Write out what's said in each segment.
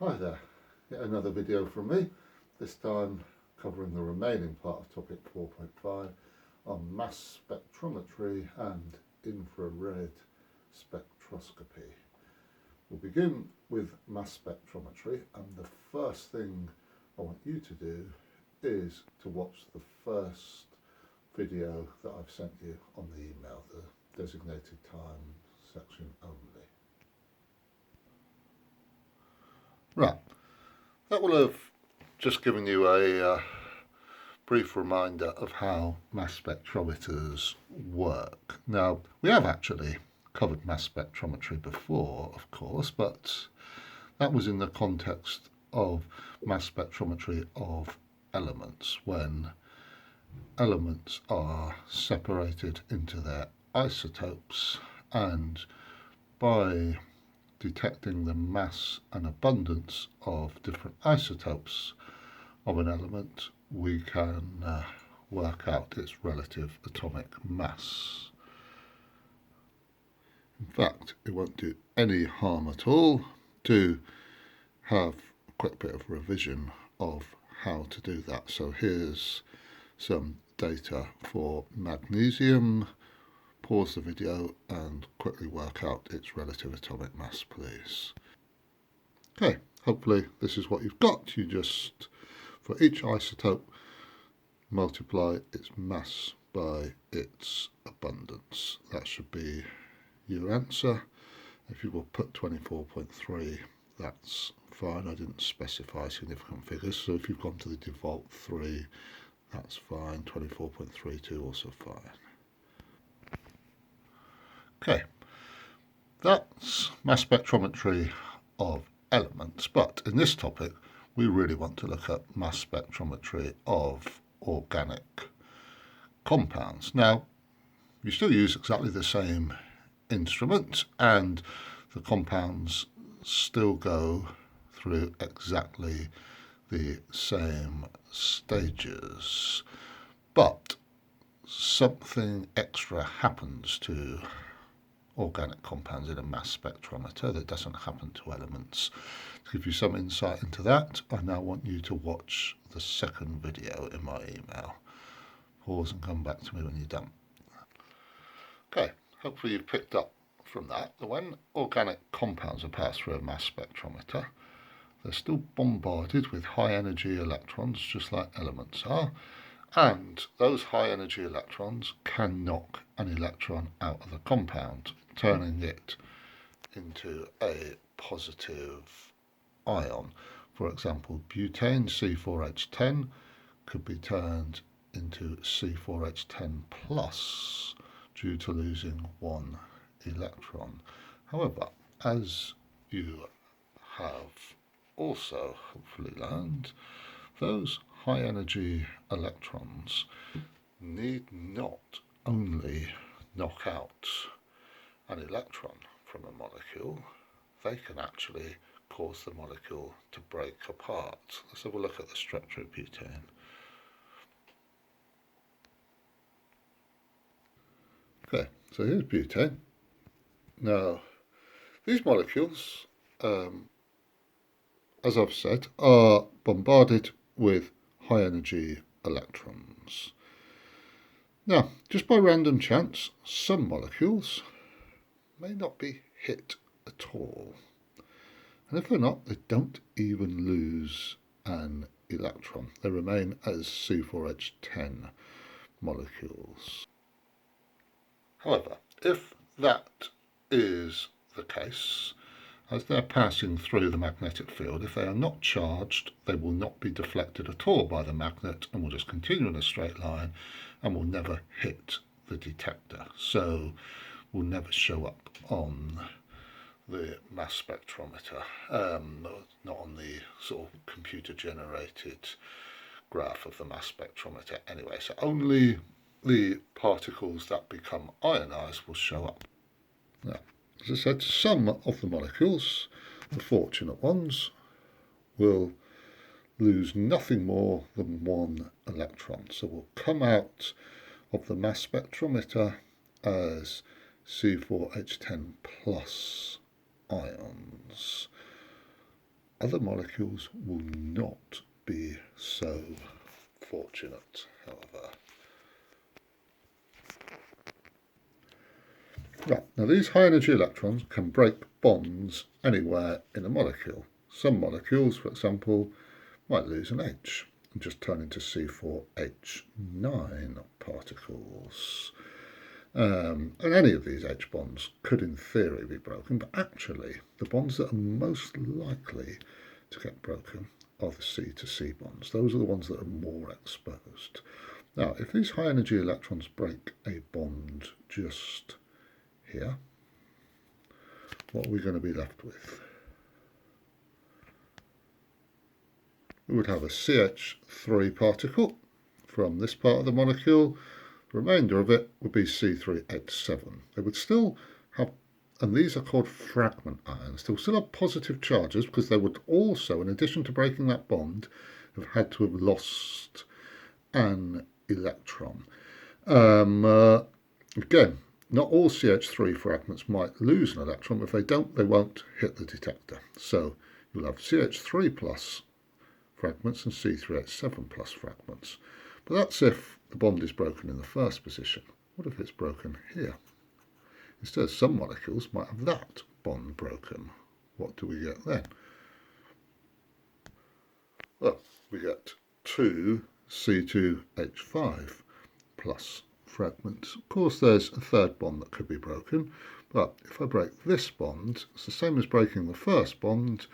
Hi there, yet another video from me, this time covering the remaining part of topic 4.5 on mass spectrometry and infrared spectroscopy. We'll begin with mass spectrometry, and the first thing I want you to do is to watch the first video that I've sent you on the email, the designated time section only. Right, that will have just given you a brief reminder of how mass spectrometers work. Now, we have actually covered mass spectrometry before, of course, but that was in the context of mass spectrometry of elements, when elements are separated into their isotopes, and by detecting the mass and abundance of different isotopes of an element, we can work out its relative atomic mass. In fact, it won't do any harm at all to have a quick bit of revision of how to do that. So here's some data for magnesium. Pause the video and quickly work out its relative atomic mass, please. Okay, hopefully this is what you've got. You just, for each isotope, multiply its mass by its abundance. That should be your answer. If you will put 24.3, that's fine. I didn't specify significant figures, so if you've gone to the default 3, that's fine. 24.32 also fine. Okay, that's mass spectrometry of elements, but in this topic we really want to look at mass spectrometry of organic compounds. Now, you still use exactly the same instrument and the compounds still go through exactly the same stages, but something extra happens to organic compounds in a mass spectrometer that doesn't happen to elements. To give you some insight into that, I now want you to watch the second video in my email. Pause and come back to me when you're done. Okay, hopefully you've picked up from that when organic compounds are passed through a mass spectrometer, they're still bombarded with high energy electrons, just like elements are, and those high energy electrons can knock an electron out of the compound, turning it into a positive ion. For example, butane C4H10 could be turned into C4H10 plus due to losing one electron. However, as you have also hopefully learned, those high energy electrons need not only knock out an electron from a molecule, they can actually cause the molecule to break apart. Let's have a look at the structure of butane. Okay, so here's butane. Now, these molecules, as I've said, are bombarded with high energy electrons. Now, just by random chance, some molecules may not be hit at all. And if they're not, they don't even lose an electron. They remain as C4H10 molecules. However, if that is the case, as they're passing through the magnetic field, if they are not charged, they will not be deflected at all by the magnet and will just continue in a straight line and will never hit the detector. So will never show up on the mass spectrometer, not on the sort of computer generated graph of the mass spectrometer anyway. So only the particles that become ionized will show up. Now, as I said, some of the molecules, the fortunate ones, will lose nothing more than one electron. So will come out of the mass spectrometer as C4H10 plus ions. Other molecules will not be so fortunate, however. Right, now these high energy electrons can break bonds anywhere in a molecule. Some molecules, for example, might lose an H and just turn into C4H9 particles. And any of these H bonds could in theory be broken, but actually the bonds that are most likely to get broken are the C to C bonds. Those are the ones that are more exposed. Now, if these high energy electrons break a bond just here, what are we going to be left with? We would have a CH3 particle from this part of the molecule. The remainder of it would be C3H7. They would still have, and these are called fragment ions, they will still have positive charges because they would also, in addition to breaking that bond, have had to have lost an electron. Again, not all CH3 fragments might lose an electron, but if they don't, they won't hit the detector. So you'll have CH3 plus fragments and C3H7 plus fragments. But that's if the bond is broken in the first position. What if it's broken here? Instead, some molecules might have that bond broken. What do we get then? Well, we get two C2H5 plus fragments. Of course, there's a third bond that could be broken, but if I break this bond, it's the same as breaking the first bond.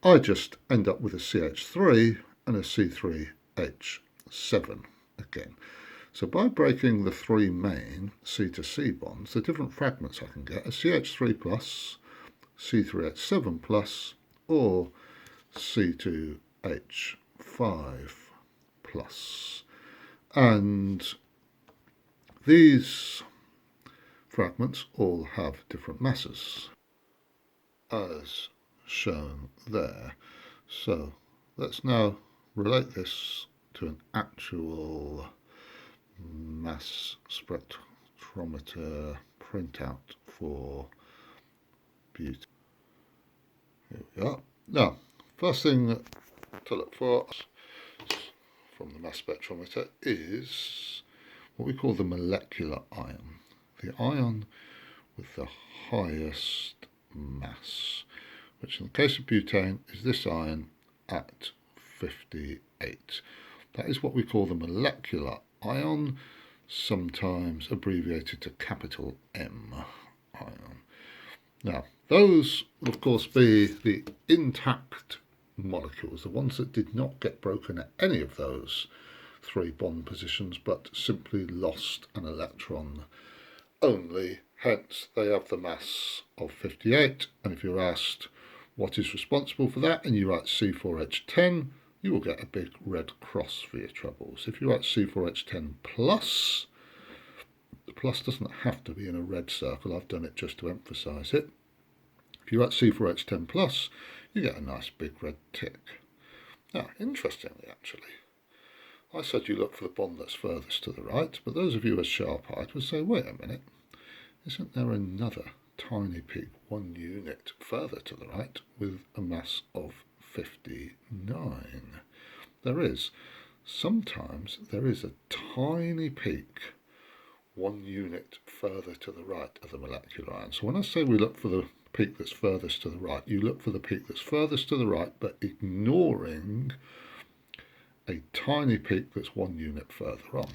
I just end up with a CH3 and a C3H7 again. So by breaking the three main C to C bonds, the different fragments I can get are CH3 plus, C3H7 plus, or C2H5 plus. And these fragments all have different masses, as shown there. So let's now relate this to an actual mass spectrometer printout for butane. Here we are. Now, first thing to look for from the mass spectrometer is what we call the molecular ion, the ion with the highest mass, which in the case of butane is this ion at 58. That is what we call the molecular ion, sometimes abbreviated to capital M ion. Now, those will of course be the intact molecules, the ones that did not get broken at any of those three bond positions, but simply lost an electron only. Hence, they have the mass of 58. And if you're asked what is responsible for that, and you write C4H10, you will get a big red cross for your troubles. If you write C4H10 plus, the plus doesn't have to be in a red circle. I've done it just to emphasise it. If you write C4H10 plus, you get a nice big red tick. Now, interestingly, actually, I said you look for the bond that's furthest to the right, but those of you as sharp-eyed would say, wait a minute, isn't there another tiny peak 1 unit further to the right with a mass of 59? There is. Sometimes there is a tiny peak 1 unit further to the right of the molecular ion. So when I say we look for the peak that's furthest to the right, you look for the peak that's furthest to the right, but ignoring a tiny peak that's 1 unit further on.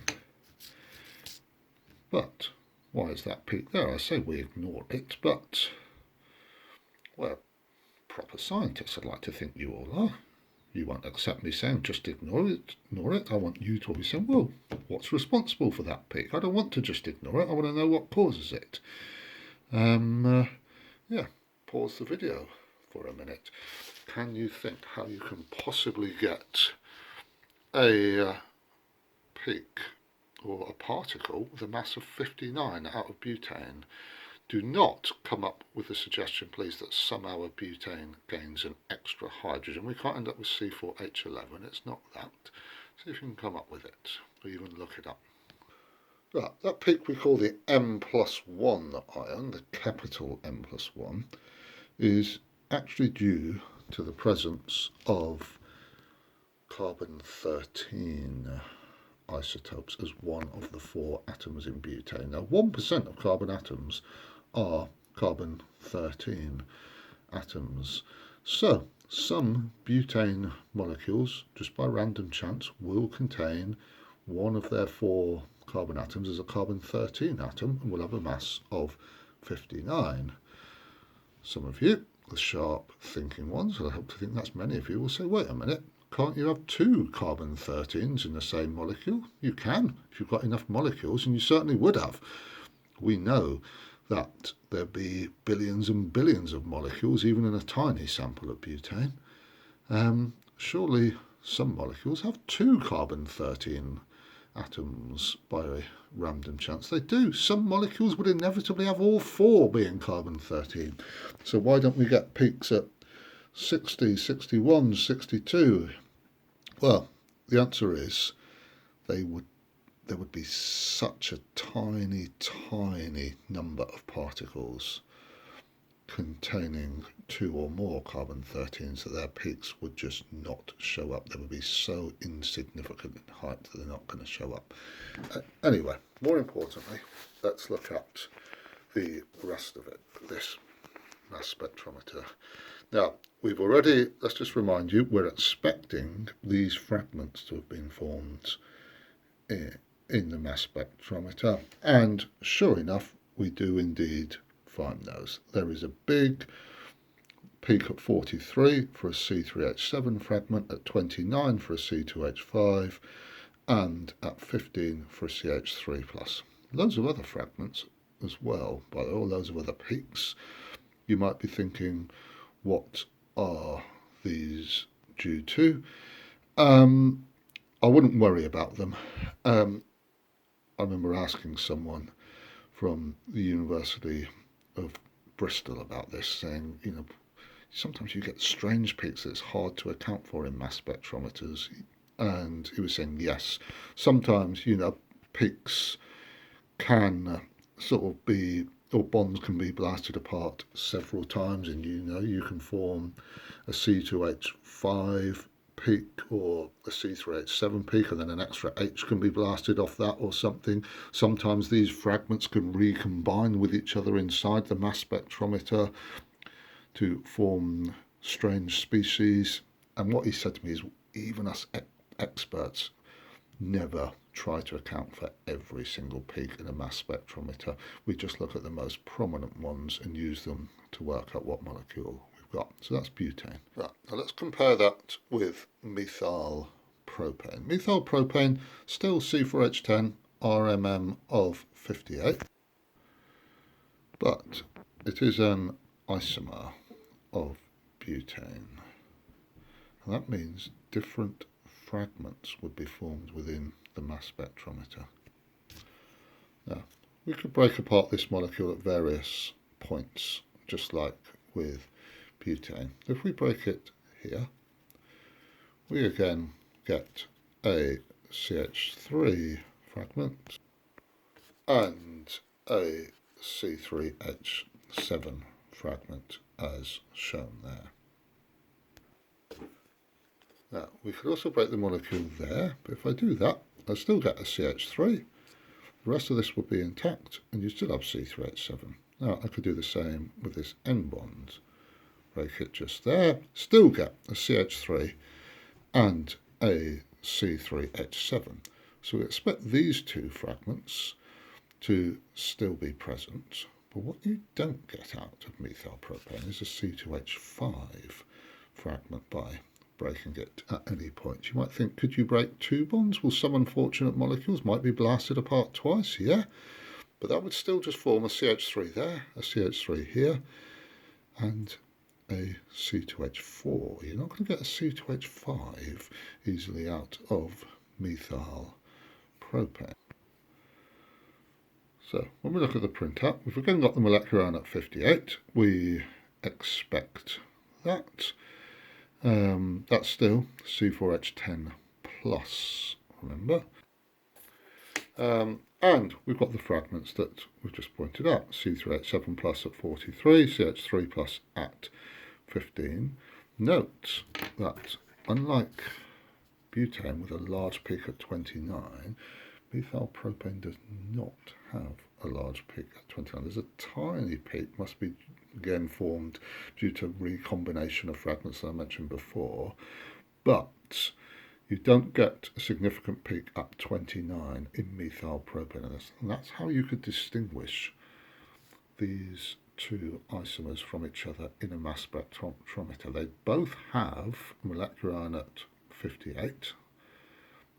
But why is that peak there? I say we ignore it, but we're proper scientists. I'd like to think you all are. You won't accept me saying just ignore it. I want you to be saying, well, what's responsible for that peak? I don't want to just ignore it. I want to know what causes it. Yeah, pause the video for a minute. Can you think how you can possibly get a peak or a particle with a mass of 59 out of butane? Do not come up with the suggestion, please, that somehow a butane gains an extra hydrogen. We can't end up with C4H11. It's not that. See if you can come up with it, or even look it up. Right, that peak we call the M+1 ion, the capital M+1, is actually due to the presence of carbon-13 isotopes as one of the 4 atoms in butane. Now 1% of carbon atoms are carbon-13 atoms. So some butane molecules, just by random chance, will contain one of their 4 carbon atoms as a carbon-13 atom and will have a mass of 59. Some of you, the sharp thinking ones, and I hope to think that's many of you, will say, wait a minute, can't you have 2 carbon-13s in the same molecule? You can, if you've got enough molecules, and you certainly would have. We know that there'd be billions and billions of molecules, even in a tiny sample of butane. Surely some molecules have 2 carbon-13 atoms by a random chance. They do. Some molecules would inevitably have all 4 being carbon-13. So why don't we get peaks at 60, 61, 62? Well, the answer is there would be such a tiny, tiny number of particles containing 2 or more carbon-13s that their peaks would just not show up. They would be so insignificant in height that they're not going to show up. Anyway, more importantly, let's look at the rest of it, this mass spectrometer. Now, let's just remind you, we're expecting these fragments to have been formed in the mass spectrometer, and sure enough, we do indeed find those. There is a big peak at 43 for a C3H7 fragment, at 29 for a C2H5, and at 15 for a CH3+. Loads of other fragments as well, by the way, loads of other peaks. You might be thinking, what are these due to? I wouldn't worry about them. I remember asking someone from the University of Bristol about this, saying, sometimes you get strange peaks that it's hard to account for in mass spectrometers. And he was saying, yes, sometimes, peaks can sort of be, or bonds can be blasted apart several times, and you can form a C2H5 peak or a C3H7 peak, and then an extra H can be blasted off that or something. Sometimes these fragments can recombine with each other inside the mass spectrometer to form strange species. And what he said to me is, even us experts never try to account for every single peak in a mass spectrometer. We just look at the most prominent ones and use them to work out what molecule we've got. So that's butane. Right, now let's compare that with methyl propane. Methyl propane, still C4H10, RMM of 58, but it is an isomer of butane. And that means different fragments would be formed within the mass spectrometer. Now, we could break apart this molecule at various points, just like with butane. If we break it here, we again get a CH3 fragment and a C3H7 fragment as shown there. Now, we could also break the molecule there, but if I do that, I still get a CH3. The rest of this would be intact, and you still have C3H7. Now, I could do the same with this N bond. Break it just there, still get a CH3 and a C3H7. So we expect these 2 fragments to still be present, but what you don't get out of methyl propane is a C2H5 fragment by breaking it at any point. You might think, could you break 2 bonds? Well, some unfortunate molecules might be blasted apart twice, yeah, but that would still just form a CH3 there, a CH3 here, and a C2H4. You're not going to get a C2H5 easily out of methyl propane. So when we look at the printout, we've again got the molecular ion at 58. We expect that. That's still C4H10 plus, remember. And we've got the fragments that we've just pointed out, C3H7 plus at 43, CH3 plus at 15. Note that unlike butane with a large peak at 29, methyl propane does not have a large peak at 29. There's a tiny peak, must be again formed due to recombination of fragments that I mentioned before, but you don't get a significant peak at 29 in methyl propane, and that's how you could distinguish these two isomers from each other in a mass spectrometer. They both have molecular ion at 58.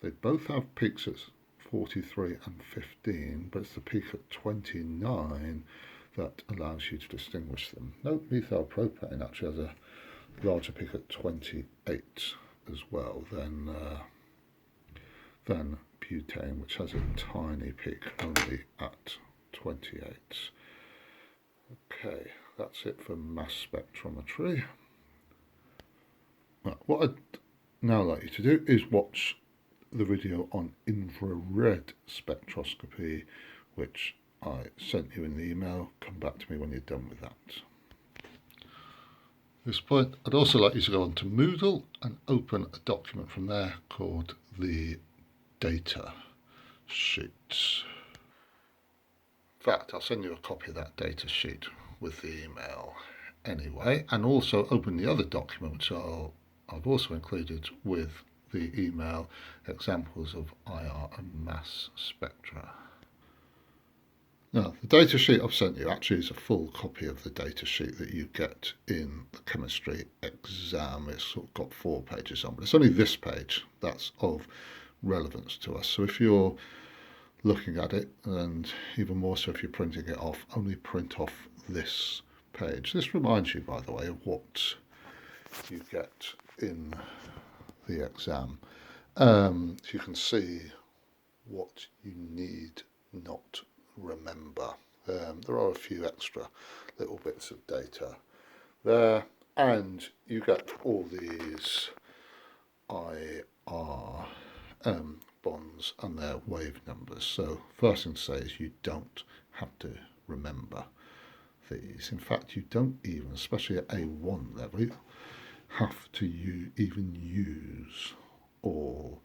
They both have peaks at 43 and 15, but it's the peak at 29 that allows you to distinguish them. Note methyl propane actually has a larger peak at 28 as well than butane, which has a tiny peak only at 28. Okay, that's it for mass spectrometry. What I'd now like you to do is watch the video on infrared spectroscopy, which I sent you in the email. Come back to me when you're done with that. At this point, I'd also like you to go onto Moodle and open a document from there called the data sheet. In fact, I'll send you a copy of that data sheet with the email anyway, and also open the other document which I've also included with the email, examples of IR and mass spectra. Now, the data sheet I've sent you actually is a full copy of the data sheet that you get in the chemistry exam. It's got 4 pages on, but it's only this page that's of relevance to us. So if you're looking at it, and even more so if you're printing it off, only print off this page. This reminds you, by the way, of what you get in the exam. So you can see what you need not remember. There are a few extra little bits of data there, and you get all these IR bonds and their wave numbers. So first thing to say is you don't have to remember these. In fact, you don't even, especially at A1 level, have to even use all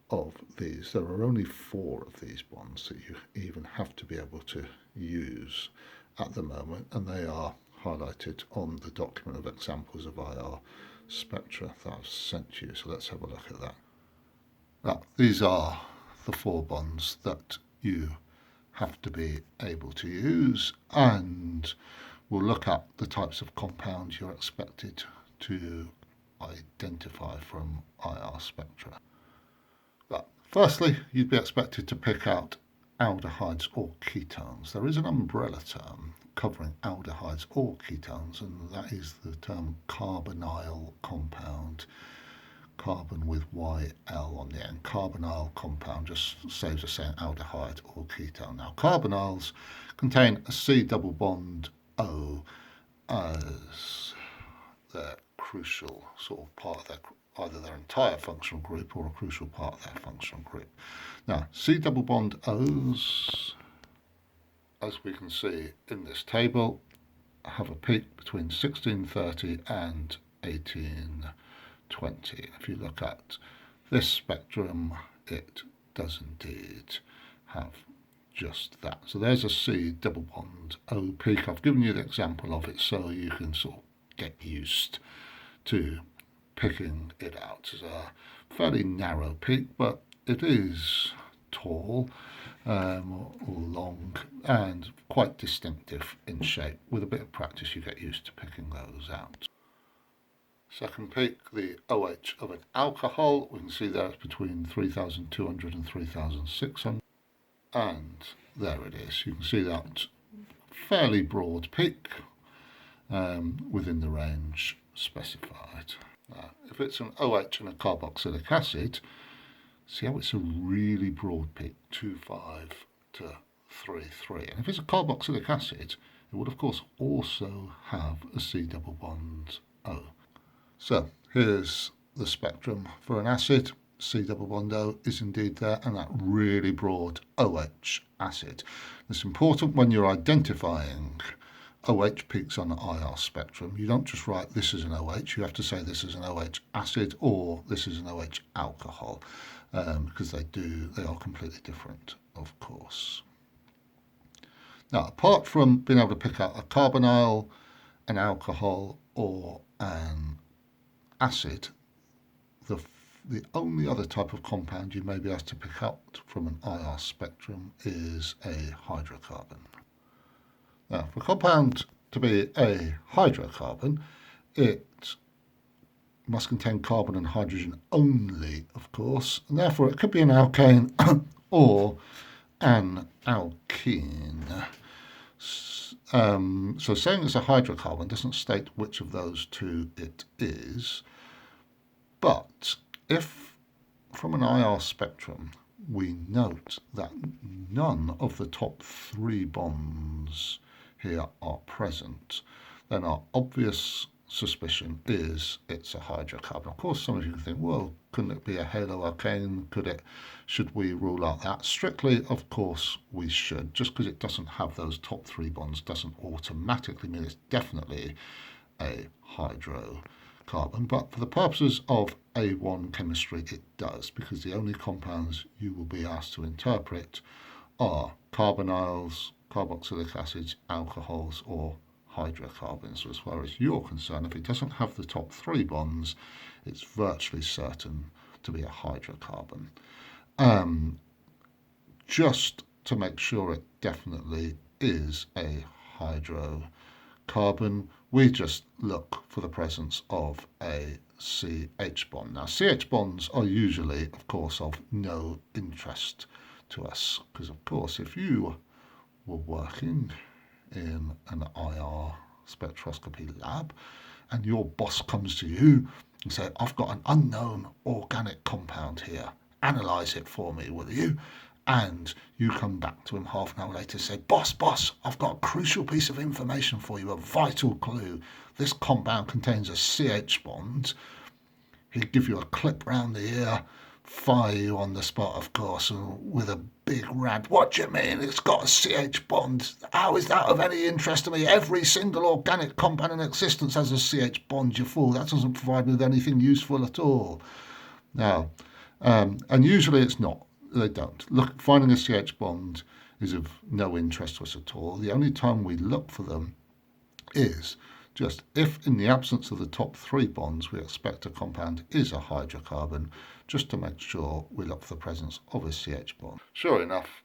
of these. There are only 4 of these bonds that you even have to be able to use at the moment, and they are highlighted on the document of examples of IR spectra that I've sent you. So let's have a look at that. Now, these are the 4 bonds that you have to be able to use, and we'll look at the types of compounds you're expected to identify from IR spectra. But firstly, you'd be expected to pick out aldehydes or ketones. There is an umbrella term covering aldehydes or ketones, and that is the term carbonyl compound. Carbon with YL on the end. Carbonyl compound just saves us saying aldehyde or ketone. Now, carbonyls contain a C double bond O as their crucial sort of part of either their entire functional group or a crucial part of their functional group. Now, C double bond O's, as we can see in this table, have a peak between 1630 and 1820. If you look at this spectrum, it does indeed have just that. So there's a C double bond O peak. I've given you the example of it so you can sort of get used to picking it out. It's a fairly narrow peak, but it is tall or long and quite distinctive in shape. With a bit of practice you get used to picking those out. Second peak, the OH of an alcohol, we can see there it's between 3,200 and 3,600, and there it is. You can see that fairly broad peak within the range specified. Now, if it's an OH and a carboxylic acid, see how it's a really broad peak, 2,5 to 3,3. And if it's a carboxylic acid, it would of course also have a C double bond O. So here's the spectrum for an acid. C double bond O is indeed there, and that really broad OH acid. It's important when you're identifying OH peaks on the IR spectrum, you don't just write this is an OH, you have to say this is an OH acid or this is an OH alcohol, because they are completely different, of course. Now, apart from being able to pick out a carbonyl, an alcohol, or an acid, the only other type of compound you may be able to pick out from an IR spectrum is a hydrocarbon. Now, for a compound to be a hydrocarbon, it must contain carbon and hydrogen only, of course, and therefore it could be an alkane or an alkene. So saying it's a hydrocarbon doesn't state which of those two it is, but if from an IR spectrum we note that none of the top 3 bonds here are present, then our obvious suspicion is it's a hydrocarbon. Of course, some of you can think, well, couldn't it be a haloalkane? Should we rule out that? Strictly, of course, we should. Just because it doesn't have those top 3 bonds doesn't automatically mean it's definitely a hydrocarbon. But for the purposes of A1 chemistry, it does, because the only compounds you will be asked to interpret are carbonyls, carboxylic acids, alcohols, or hydrocarbons. So as far as you're concerned, if it doesn't have the top 3 bonds, it's virtually certain to be a hydrocarbon. Just to make sure it definitely is a hydrocarbon, we just look for the presence of a CH bond. Now, CH bonds are usually, of course, of no interest to us, because, of course, if you were working in an IR spectroscopy lab and your boss comes to you and says, I've got an unknown organic compound here, analyse it for me, will you? And you come back to him half an hour later and say, boss, I've got a crucial piece of information for you, a vital clue. This compound contains a CH bond. He'd give you a clip round the ear, fire you on the spot, of course, with a big rant. What do you mean it's got a CH bond? How is that of any interest to me? Every single organic compound in existence has a CH bond, you fool. That doesn't provide me with anything useful at all. Now, and usually it's not. They don't. Finding a CH bond is of no interest to us at all. The only time we look for them is just if in the absence of the top 3 bonds we expect a compound is a hydrocarbon, just to make sure we look for the presence of a CH bond. Sure enough,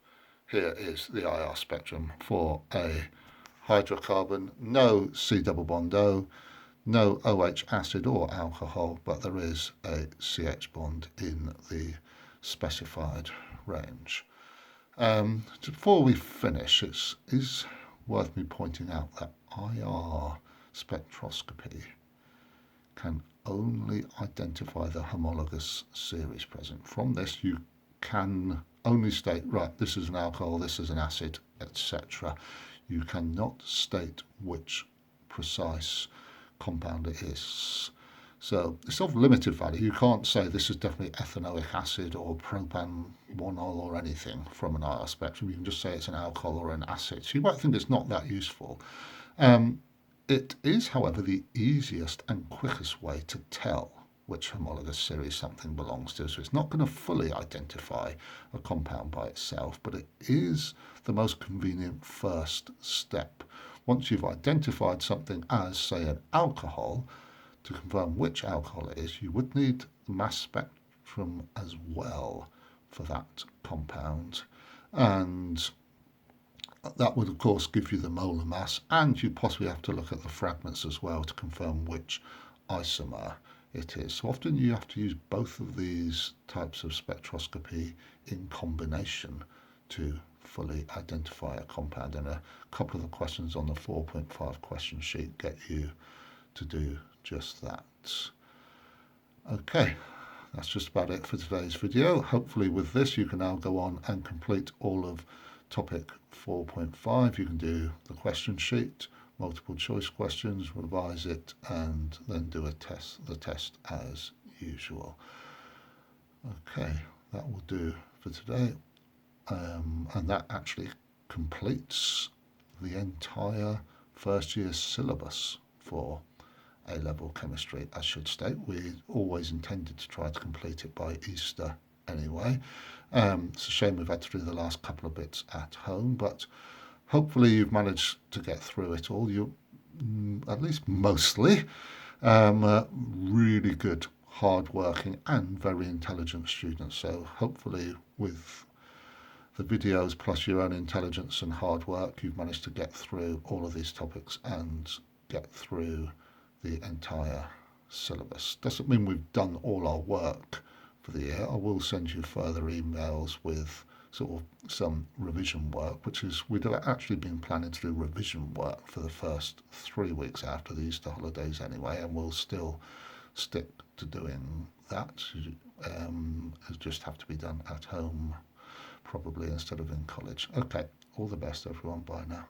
here is the IR spectrum for a hydrocarbon. No C double bond O, no OH acid or alcohol, but there is a CH bond in the specified range. Before we finish, it is worth me pointing out that IR spectroscopy can only identify the homologous series present. From this, you can only state, right, this is an alcohol, this is an acid, etc. You cannot state which precise compound it is. So it's of limited value. You can't say this is definitely ethanoic acid or propanol or anything from an IR spectrum. You can just say it's an alcohol or an acid. So you might think it's not that useful. It is, however, the easiest and quickest way to tell which homologous series something belongs to. So it's not going to fully identify a compound by itself, but it is the most convenient first step. Once you've identified something as, say, an alcohol, to confirm which alcohol it is, you would need the mass spectrum as well for that compound. And that would, of course, give you the molar mass, and you possibly have to look at the fragments as well to confirm which isomer it is. So often you have to use both of these types of spectroscopy in combination to fully identify a compound, and a couple of the questions on the 4.5 question sheet get you to do just that. Okay, that's just about it for today's video. Hopefully with this you can now go on and complete all of topic 4.5. You can do the question sheet, multiple choice questions, revise it, and then do the test as usual. Okay, that will do for today. And that actually completes the entire first year syllabus for A-level chemistry. I should state we always intended to try to complete it by Easter anyway. It's a shame we've had to do the last couple of bits at home, but hopefully you've managed to get through it all. You, at least mostly, really good, hard-working and very intelligent students. So hopefully with the videos plus your own intelligence and hard work, you've managed to get through all of these topics and get through the entire syllabus. Doesn't mean we've done all our work for the year. I will send you further emails with sort of some revision work, which is we'd actually been planning to do revision work for the first 3 weeks after the Easter holidays anyway, and we'll still stick to doing that. It'll just have to be done at home probably instead of in college. Okay, all the best everyone, bye now.